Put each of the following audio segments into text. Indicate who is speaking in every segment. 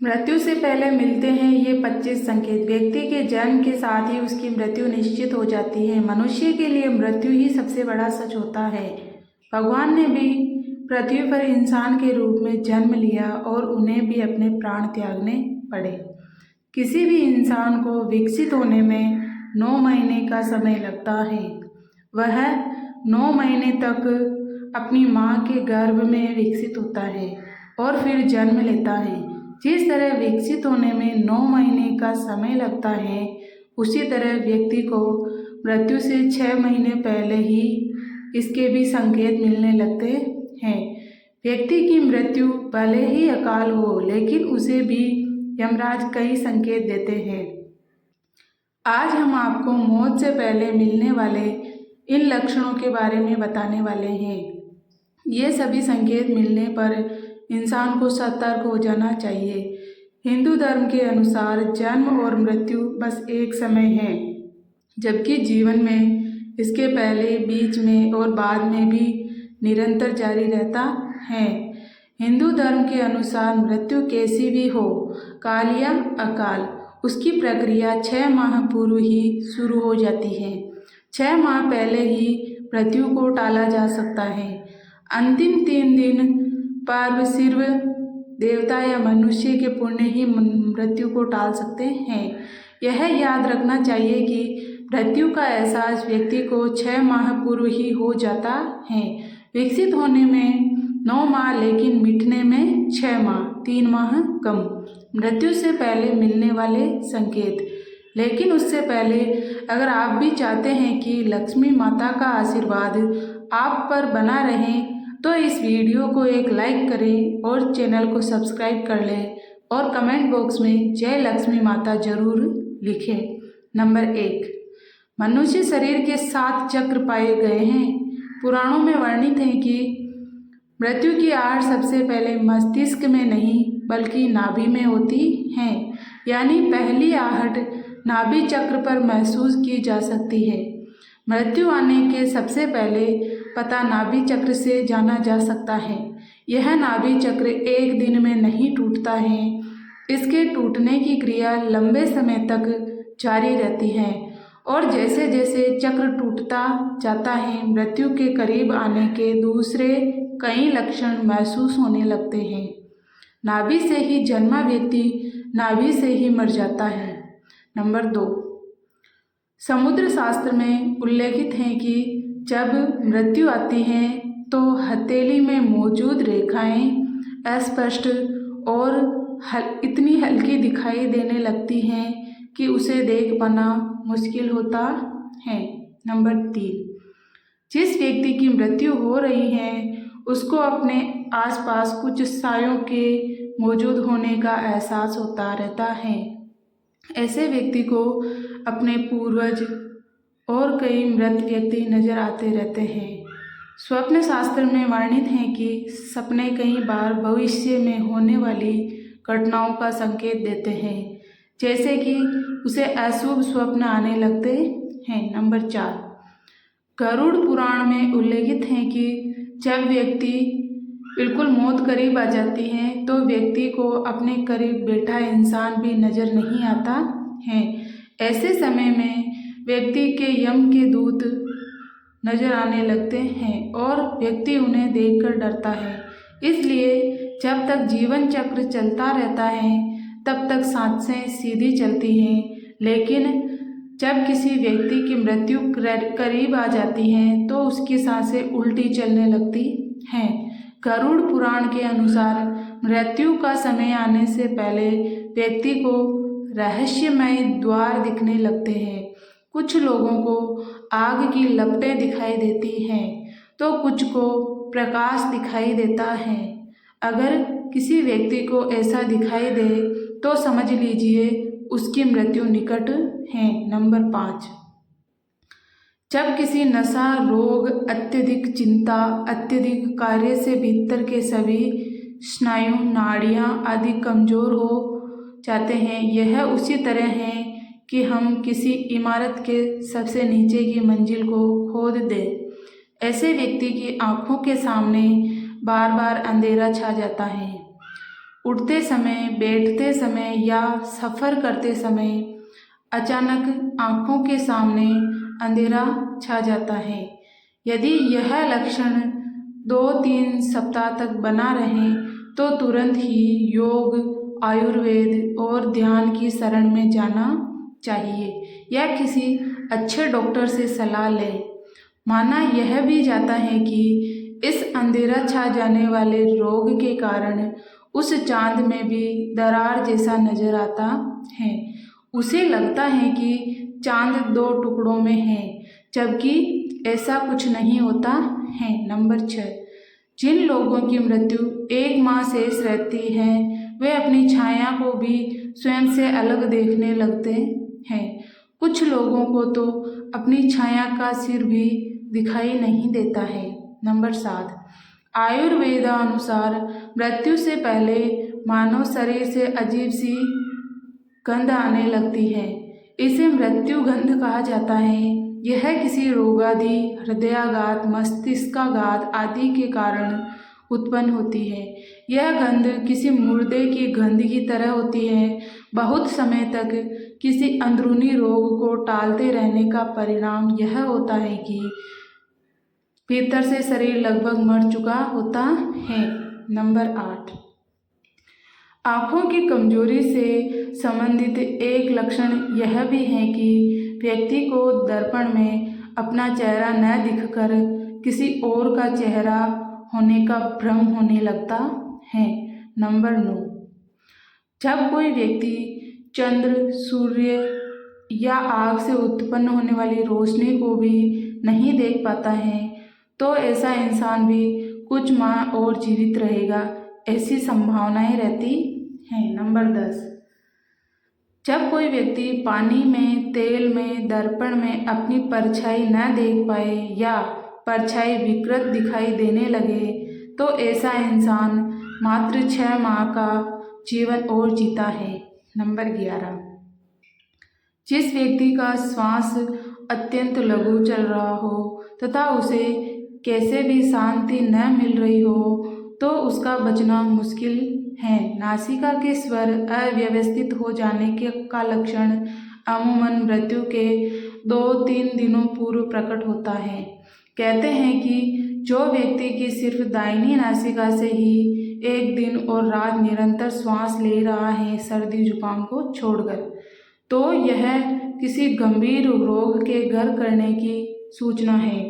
Speaker 1: मृत्यु से पहले मिलते हैं ये 25 संकेत। व्यक्ति के जन्म के साथ ही उसकी मृत्यु निश्चित हो जाती है। मनुष्य के लिए मृत्यु ही सबसे बड़ा सच होता है। भगवान ने भी पृथ्वी पर इंसान के रूप में जन्म लिया और उन्हें भी अपने प्राण त्यागने पड़े। किसी भी इंसान को विकसित होने में 9 महीने का समय लगता है। वह 9 महीने तक अपनी माँ के गर्भ में विकसित होता है और फिर जन्म लेता है। जिस तरह विकसित होने में 9 महीने का समय लगता है, उसी तरह व्यक्ति को मृत्यु से 6 महीने पहले ही इसके भी संकेत मिलने लगते हैं। व्यक्ति की मृत्यु भले ही अकाल हो, लेकिन उसे भी यमराज कई संकेत देते हैं। आज हम आपको मौत से पहले मिलने वाले इन लक्षणों के बारे में बताने वाले हैं। ये सभी संकेत मिलने पर इंसान को सतर्क हो जाना चाहिए। हिंदू धर्म के अनुसार जन्म और मृत्यु बस एक समय है, जबकि जीवन में इसके पहले, बीच में और बाद में भी निरंतर जारी रहता है। हिंदू धर्म के अनुसार मृत्यु कैसी भी हो, काल या अकाल, उसकी प्रक्रिया 6 माह पूर्व ही शुरू हो जाती है। 6 माह पहले ही मृत्यु को टाला जा सकता है। अंतिम 3 दिन पर सिर्फ देवता या मनुष्य के पुण्य ही मृत्यु को टाल सकते हैं। यह याद रखना चाहिए कि मृत्यु का एहसास व्यक्ति को 6 माह पूर्व ही हो जाता है। विकसित होने में 9 माह, लेकिन मिटने में 6 माह, 3 माह कम। मृत्यु से पहले मिलने वाले संकेत। लेकिन उससे पहले अगर आप भी चाहते हैं कि लक्ष्मी माता का आशीर्वाद आप पर बना रहे, तो इस वीडियो को एक लाइक करें और चैनल को सब्सक्राइब कर लें और कमेंट बॉक्स में जय लक्ष्मी माता जरूर लिखें। नंबर 1, मनुष्य शरीर के 7 चक्र पाए गए हैं। पुराणों में वर्णित है कि मृत्यु की आहट सबसे पहले मस्तिष्क में नहीं बल्कि नाभि में होती है, यानी पहली आहट नाभि चक्र पर महसूस की जा सकती है। मृत्यु आने के सबसे पहले पता नाभि चक्र से जाना जा सकता है। यह नाभि चक्र एक दिन में नहीं टूटता है, इसके टूटने की क्रिया लंबे समय तक जारी रहती है और जैसे जैसे चक्र टूटता जाता है, मृत्यु के करीब आने के दूसरे कई लक्षण महसूस होने लगते हैं। नाभि से ही जन्मा व्यक्ति नाभि से ही मर जाता है। नंबर 2, समुद्र शास्त्र में उल्लेखित है कि जब मृत्यु आती है तो हथेली में मौजूद रेखाएं अस्पष्ट और इतनी हल्की दिखाई देने लगती हैं कि उसे देख पाना मुश्किल होता है। नंबर 3, जिस व्यक्ति की मृत्यु हो रही है उसको अपने आसपास कुछ सायों के मौजूद होने का एहसास होता रहता है। ऐसे व्यक्ति को अपने पूर्वज और कई मृत व्यक्ति नजर आते रहते हैं। स्वप्न शास्त्र में वर्णित है कि सपने कई बार भविष्य में होने वाली घटनाओं का संकेत देते हैं, जैसे कि उसे अशुभ स्वप्न आने लगते हैं। नंबर 4, गरुड़ पुराण में उल्लेखित है कि जब व्यक्ति बिल्कुल मौत करीब आ जाती है तो व्यक्ति को अपने करीब बैठा इंसान भी नजर नहीं आता है। ऐसे समय में व्यक्ति के यम के दूत नजर आने लगते हैं और व्यक्ति उन्हें देखकर डरता है। इसलिए जब तक जीवन चक्र चलता रहता है तब तक सांसें सीधी चलती हैं, लेकिन जब किसी व्यक्ति की मृत्यु करीब आ जाती है तो उसकी सांसें उल्टी चलने लगती हैं। गरुड़ पुराण के अनुसार मृत्यु का समय आने से पहले व्यक्ति को रहस्यमय द्वार दिखने लगते हैं। कुछ लोगों को आग की लपटें दिखाई देती हैं तो कुछ को प्रकाश दिखाई देता है। अगर किसी व्यक्ति को ऐसा दिखाई दे तो समझ लीजिए उसकी मृत्यु निकट है। नंबर 5, जब किसी नशा, रोग, अत्यधिक चिंता, अत्यधिक कार्य से भीतर के सभी स्नायु, नाड़ियाँ आदि कमजोर हो जाते हैं। यह उसी तरह है कि हम किसी इमारत के सबसे नीचे की मंजिल को खोद दें। ऐसे व्यक्ति की आंखों के सामने बार बार अंधेरा छा जाता है। उठते समय, बैठते समय या सफ़र करते समय अचानक आँखों के सामने अंधेरा छा जाता है। यदि यह लक्षण 2-3 सप्ताह तक बना रहे तो तुरंत ही योग, आयुर्वेद और ध्यान की शरण में जाना चाहिए या किसी अच्छे डॉक्टर से सलाह लें। माना यह भी जाता है कि इस अंधेरा छा जाने वाले रोग के कारण उस चाँद में भी दरार जैसा नज़र आता है। उसे लगता है कि चाँद 2 टुकड़ों में है, जबकि ऐसा कुछ नहीं होता है। नंबर 6, जिन लोगों की मृत्यु 1 माह शेष रहती है वे अपनी छाया को भी स्वयं से अलग देखने लगते हैं। कुछ लोगों को तो अपनी छाया का सिर भी दिखाई नहीं देता है। नंबर 7, आयुर्वेदानुसार मृत्यु से पहले मानव शरीर से अजीब सी गंध आने लगती है। इसे मृत्यु गंध कहा जाता है। यह किसी रोगादि, हृदयाघात, मस्तिष्काघात आदि के कारण उत्पन्न होती है। यह गंध किसी मुर्दे की गंध की तरह होती है। बहुत समय तक किसी अंदरूनी रोग को टालते रहने का परिणाम यह होता है कि भीतर से शरीर लगभग मर चुका होता है। नंबर 8, आँखों की कमजोरी से संबंधित एक लक्षण यह भी है कि व्यक्ति को दर्पण में अपना चेहरा न दिखकर किसी और का चेहरा होने का भ्रम होने लगता है। नंबर 9, जब कोई व्यक्ति चंद्र, सूर्य या आग से उत्पन्न होने वाली रोशनी को भी नहीं देख पाता है तो ऐसा इंसान भी कुछ माह और जीवित रहेगा, ऐसी संभावनाएं रहती हैं। नंबर 10, जब कोई व्यक्ति पानी में, तेल में, दर्पण में अपनी परछाई न देख पाए या परछाई विकृत दिखाई देने लगे तो ऐसा इंसान मात्र 6 माह का जीवन और जीता है। नंबर 11, जिस व्यक्ति का श्वास अत्यंत लघु चल रहा हो तथा उसे कैसे भी शांति न मिल रही हो तो उसका बचना मुश्किल है। नासिका के स्वर अव्यवस्थित हो जाने का लक्षण अमूमन मृत्यु के 2-3 दिनों पूर्व प्रकट होता है। कहते हैं कि जो व्यक्ति की सिर्फ दाहिनी नासिका से ही 1 दिन और रात निरंतर श्वास ले रहा है सर्दी जुकाम को छोड़कर, तो यह किसी गंभीर रोग के घर करने की सूचना है।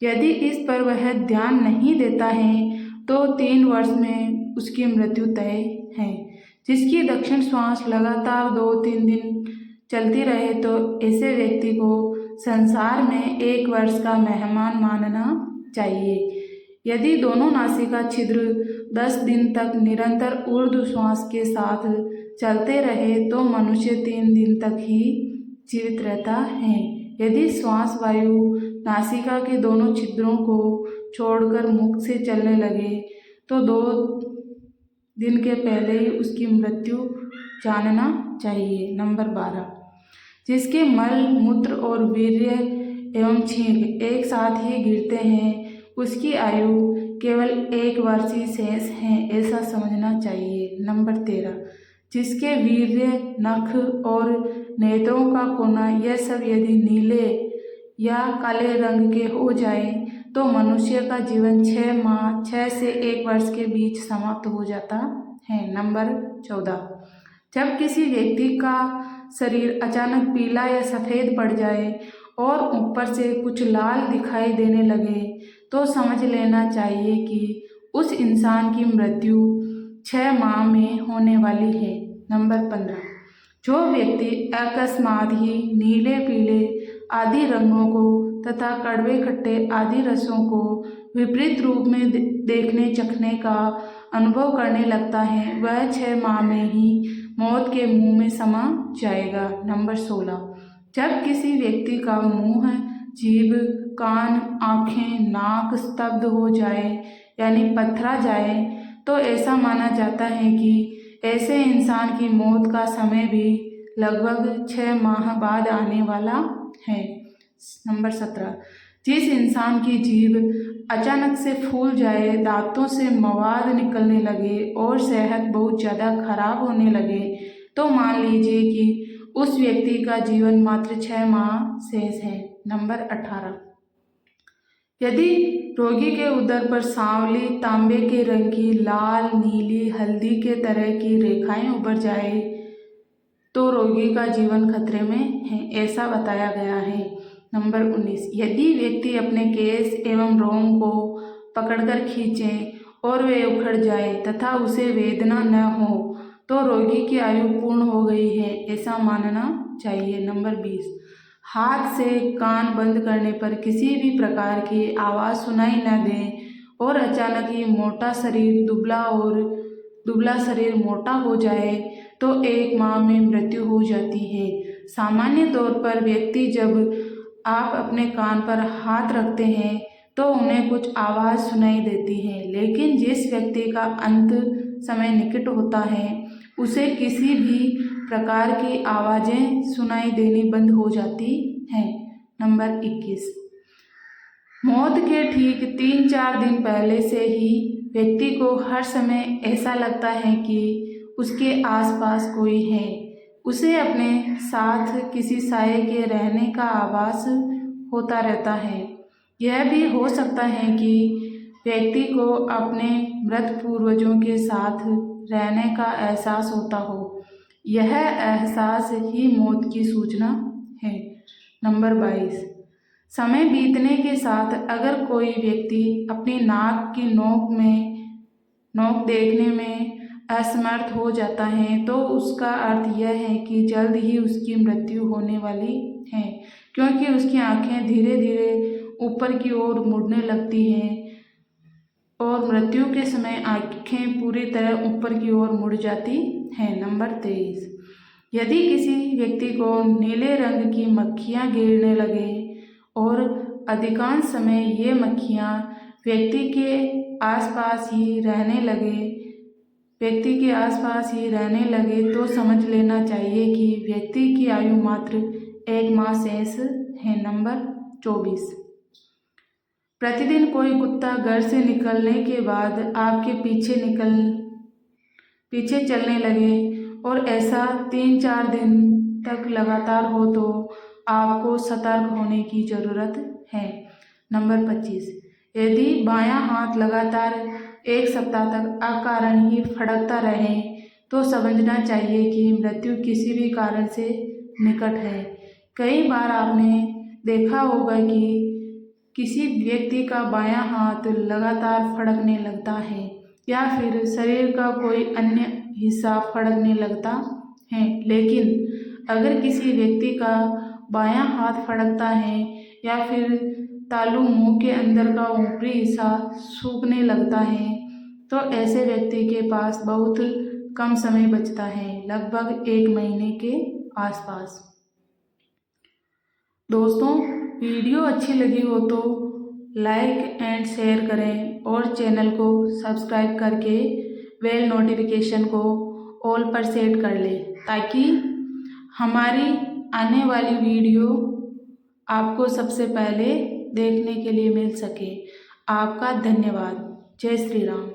Speaker 1: यदि इस पर वह ध्यान नहीं देता है तो 3 वर्ष में उसकी मृत्यु तय है। जिसकी दक्षिण श्वास लगातार 2-3 दिन चलती रहे तो ऐसे व्यक्ति को संसार में 1 वर्ष का मेहमान मानना चाहिए। यदि दोनों नासिका छिद्र 10 दिन तक निरंतर ऊर्ध्व श्वास के साथ चलते रहे तो मनुष्य 3 दिन तक ही जीवित रहता है। यदि श्वास वायु नासिका के दोनों छिद्रों को छोड़कर मुख से चलने लगे तो 2 दिन के पहले ही उसकी मृत्यु जानना चाहिए। नंबर 12, जिसके मल, मूत्र और वीर्य एवं छींक एक साथ ही गिरते हैं उसकी आयु केवल 1 वर्ष ही शेष है, ऐसा समझना चाहिए। नंबर 13, जिसके वीर्य, नख और नेत्रों का कोना यह सब यदि नीले या काले रंग के हो जाए तो मनुष्य का जीवन 6 से 1 वर्ष के बीच समाप्त हो जाता है। नंबर 14, जब किसी व्यक्ति का शरीर अचानक पीला या सफ़ेद पड़ जाए और ऊपर से कुछ लाल दिखाई देने लगे तो समझ लेना चाहिए कि उस इंसान की मृत्यु 6 माह में होने वाली है। नंबर 15, जो व्यक्ति अकस्मात ही नीले, पीले आदि रंगों को तथा कड़वे, खट्टे आदि रसों को विपरीत रूप में देखने, चखने का अनुभव करने लगता है वह 6 माह में ही मौत के मुंह में समा जाएगा। नंबर 16, जब किसी व्यक्ति का मुंह, जीभ, कान, आँखें, नाक स्तब्ध हो जाए यानी पथरा जाए तो ऐसा माना जाता है कि ऐसे इंसान की मौत का समय भी लगभग 6 माह बाद आने वाला है। नंबर 17, जिस इंसान की जीभ अचानक से फूल जाए, दांतों से मवाद निकलने लगे और सेहत बहुत ज़्यादा खराब होने लगे, तो मान लीजिए कि उस व्यक्ति का जीवन मात्र 6 माह शेष है। नंबर 18, यदि रोगी के उदर पर सांवली तांबे के रंग की लाल, नीली, हल्दी के तरह की रेखाएं उभर जाए तो रोगी का जीवन खतरे में है, ऐसा बताया गया है। नंबर 19, यदि व्यक्ति अपने केस एवं रोम को पकड़कर खींचे और वे उखड़ जाए तथा उसे वेदना न हो तो रोगी की आयु पूर्ण हो गई है, ऐसा मानना चाहिए। नंबर 20, हाथ से कान बंद करने पर किसी भी प्रकार की आवाज़ सुनाई न दे और अचानक ही दुबला शरीर मोटा हो जाए तो 1 माह में मृत्यु हो जाती है। सामान्य तौर पर व्यक्ति जब आप अपने कान पर हाथ रखते हैं तो उन्हें कुछ आवाज़ सुनाई देती है, लेकिन जिस व्यक्ति का अंत समय निकट होता है उसे किसी भी प्रकार की आवाज़ें सुनाई देनी बंद हो जाती हैं। नंबर 21, मौत के ठीक 3-4 दिन पहले से ही व्यक्ति को हर समय ऐसा लगता है कि उसके आसपास कोई है, उसे अपने साथ किसी साये के रहने का आभास होता रहता है। यह भी हो सकता है कि व्यक्ति को अपने मृत पूर्वजों के साथ रहने का एहसास होता हो, यह एहसास ही मौत की सूचना है। नंबर 22, समय बीतने के साथ अगर कोई व्यक्ति अपनी नाक की नोक देखने में असमर्थ हो जाता है तो उसका अर्थ यह है कि जल्द ही उसकी मृत्यु होने वाली है, क्योंकि उसकी आंखें धीरे धीरे ऊपर की ओर मुड़ने लगती हैं और मृत्यु के समय आंखें पूरी तरह ऊपर की ओर मुड़ जाती हैं। नंबर 23, यदि किसी व्यक्ति को नीले रंग की मक्खियाँ घेरने लगे और अधिकांश समय ये मक्खियाँ व्यक्ति के आसपास ही रहने लगे तो समझ लेना चाहिए कि व्यक्ति की आयु मात्र 1 माह शेष है। नंबर 24, प्रतिदिन कोई कुत्ता घर से निकलने के बाद आपके पीछे चलने लगे और ऐसा 3-4 दिन तक लगातार हो तो आपको सतर्क होने की ज़रूरत है। नंबर 25, यदि बायां हाथ लगातार 1 सप्ताह तक अकारण ही फड़कता रहे तो समझना चाहिए कि मृत्यु किसी भी कारण से निकट है। कई बार आपने देखा होगा कि किसी व्यक्ति का बायां हाथ लगातार फड़कने लगता है या फिर शरीर का कोई अन्य हिस्सा फड़कने लगता है, लेकिन अगर किसी व्यक्ति का बायां हाथ फड़कता है या फिर तालू मुंह के अंदर का ऊपरी हिस्सा सूखने लगता है तो ऐसे व्यक्ति के पास बहुत कम समय बचता है, लगभग 1 महीने के आसपास। दोस्तों, वीडियो अच्छी लगी हो तो लाइक एंड शेयर करें और चैनल को सब्सक्राइब करके बेल नोटिफिकेशन को ऑल पर सेट कर लें ताकि हमारी आने वाली वीडियो आपको सबसे पहले देखने के लिए मिल सके। आपका धन्यवाद। जय श्री राम।